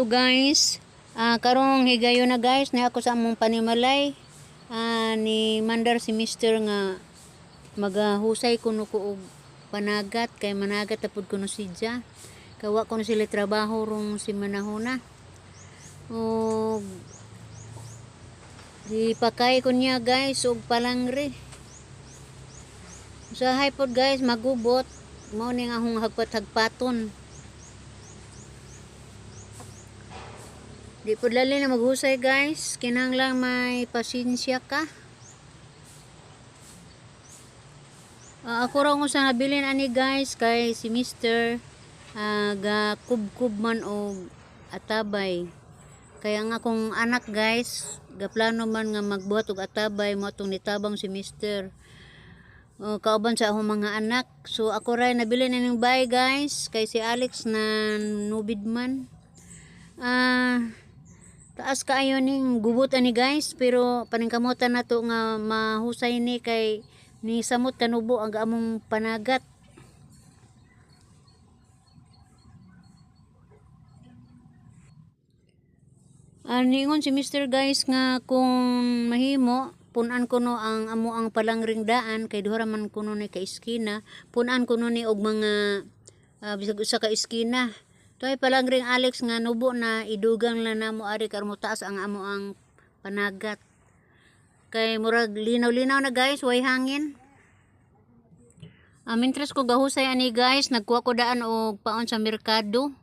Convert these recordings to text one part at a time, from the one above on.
Hello guys. Karong higayon na guys na ako sa among panimalay. Ni mandar si Mister nga magahusay kuno ko og panagat kay managat tapod kuno sidya. Kawa kuno sila trabaho rong si manahona. Og ipakay ko niya guys og palangre. Usahay pod guys magubot mao ning ahong hagpat-hagpaton. Di po lali na maghusay guys. Kinahanglan may pasensya ka. Ako raw ko sa nabilin ani guys kay si Mister ga kubkub man og atabay. Kaya nga kung anak guys, ga plano man nga magbuhat og atabay mo atong nitabang si Mister. Kauban sa akong mga anak. So ako ray nabilin aning bay guys kay si Alex na nubid man. Taas kaayo ning gubot ani guys pero paningkamutan nato nga mahusay ni kay ni samot kanubo ang among panagat. Ningon si Mr. guys nga kung mahimo punan kuno ang amo ang palangring daan kay duha man kuno ni ka iskina, punan kuno ni og mga bisag usa ka iskina. Toy palangring Alex nga nubo na idugang na namo ari karon mo taas ang amo ang panagat. Kay murag linaw-linaw na guys, way hangin. Mintras ko gahusay ani guys, nagkuha ko daan og paon sa merkado.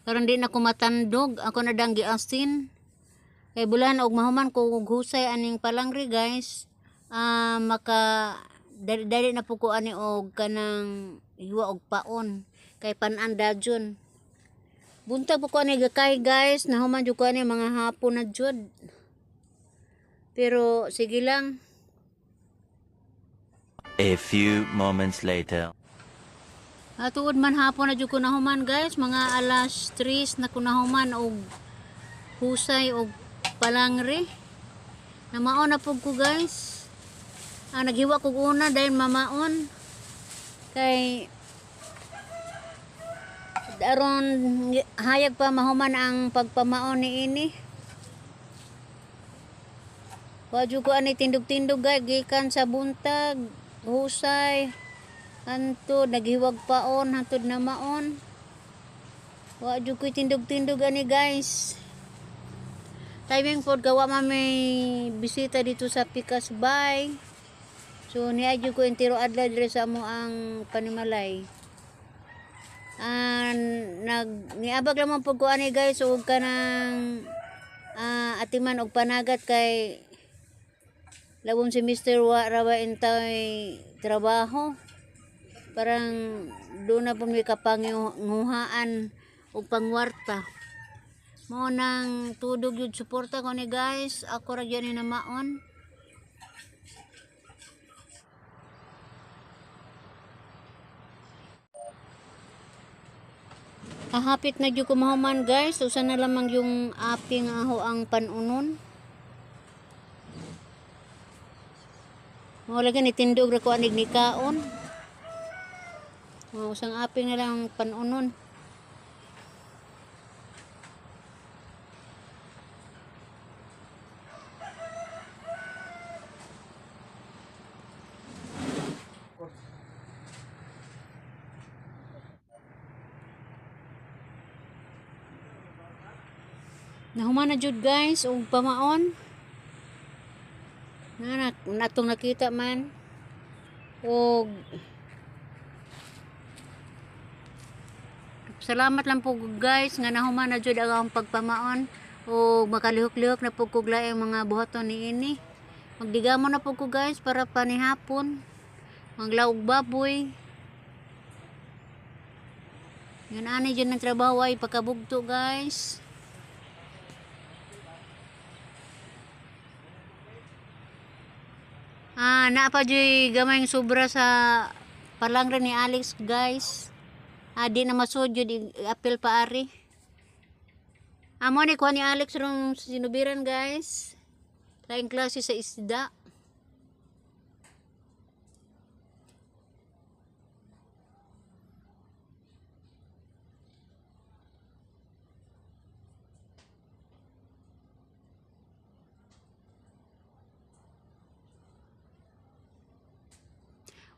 Karon di na ko matandog, ako na dang giasin. Kay bulan og mahuman ko og husay aning palangri guys. Maka dali na po ko ani og kanang hiwa og paon kay panan dadyon. Buntag po ko ani gakay guys, nahuman jud ko ani mga hapon na jud. Pero sige lang. A few moments later. Tuod man hapon na jud ko nahuman guys, mga alas 3 na ko nahuman og husay og palangre. Namaon na pug ko guys. Naghiwa ko una dahil mamaon. Kay aron hayag pa mahuman ang pagpamaon ni ini. Wadyo ko ani tindog-tindog guys gikan sa buntag, husay, hantod naghiwag paon, hantod na maon. Wadyo ko tindog-tindog ani guys. Timing pod gawa man may bisita dito sa Pikas Bay. So niadyo ko intiro adlaw dire sa amo ang panimalay. Niabag lamang po ko ani guys og kanang atiman og panagat kay labom si Mr. wa rawa intay trabaho. Parang doon na po may kapanguhaan og pangwarta. Mo nang tudog yun suporta ko ni guys. Ako ra gyud ni na maon. Hapit na jud ko mahuman guys. Usa na lamang yung aping aho ang panunon. Mo lagi ni tindog ra ko anig ni kaon. Usang aping na lang panunon. Nahuman na jud guys og pamaon. Natong nakita man og salamat lang po guys nga nahuman na jud ang pagpamaon og makalihok-lihok na po kog laing mga buhaton ni ini. Magdigamo na po ko guys para panihapon. Maglaog baboy. Yun ani jud ng trabaho ay pagkabugto guys. Naapa dyo'y gamayng sobra sa palangre ni Alex guys. Di na masud yun apil pa ari. Amo ni kuha ni Alex rong sinubiran guys. Laing klase sa isda.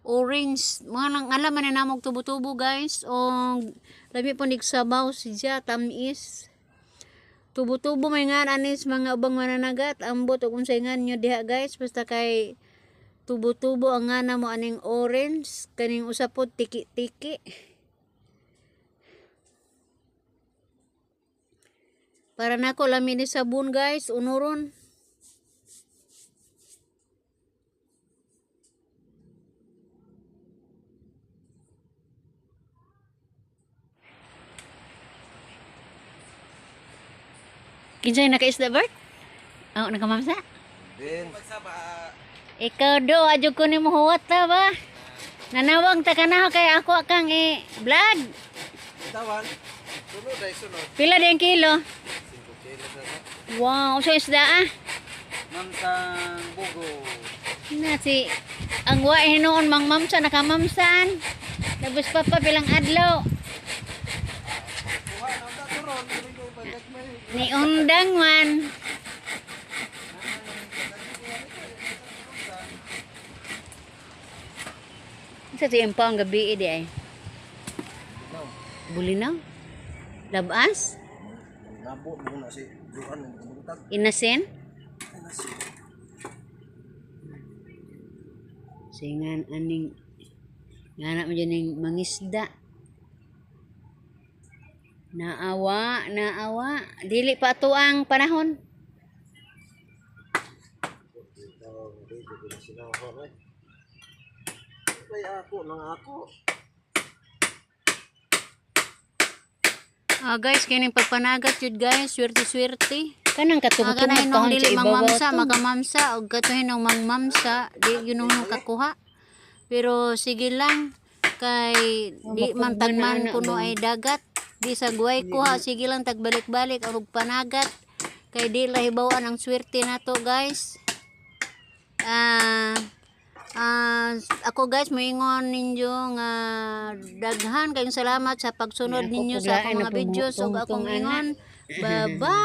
orange. Mga nang alam man na namog tubo-tubo guys. O labi po nigsabaw siya tamis. Tubo-tubo may nga anis mga ubang mananagat. Ambot o kung saingan nyo diha guys. Basta kay tubo-tubo ang nga na mo aning orange. Kaning usapod tiki-tiki. Para nako lamin ni sabon guys. Unuron. Kinsay nakaisda Bert? Oh, nakamamsa? Din. Ikaw do, adyo ko ni muhuwat ta ba? Nanawag ta ka na kay ako kang vlog. Tawan. Sunod ay sunod. Pila din kilo? 5 kilos na sa. Wow, so isda ah. Mamsang bugo. Na si ang wa hinoon mang mamsa nakamamsaan. Tapos papa pilang adlaw. Kuha na ta turon, dili ko pagkakmay. Ni undang man. Sa tiyempo ang gabi di ay. Bulinaw? Labas? Nabo mo na si Juan ng butag. Inasin? Singan aning ngana mo dyan yung mangisda. Naawa. Dili pa to ang panahon. Kaya ako nang ako. Guys, kining pagpanagat yun guys, swerte-swerte. Kanang Aga katubutong na hinong kahon dili sa ibabaw mangmamsa, to. makamamsa, o gato hinong mangmamsa, di yun ang kakuha. Pero sige lang, kay di man tagman kuno ay dagat, di sa guway kuha, sige lang tagbalik-balik, ang panagat. Kay di lahibawaan ang swerte na to guys. Ako guys, moingon ninyo nga daghan kayong salamat sa pagsunod ninyo sa akong mga videos. So akong ingon, bye-bye!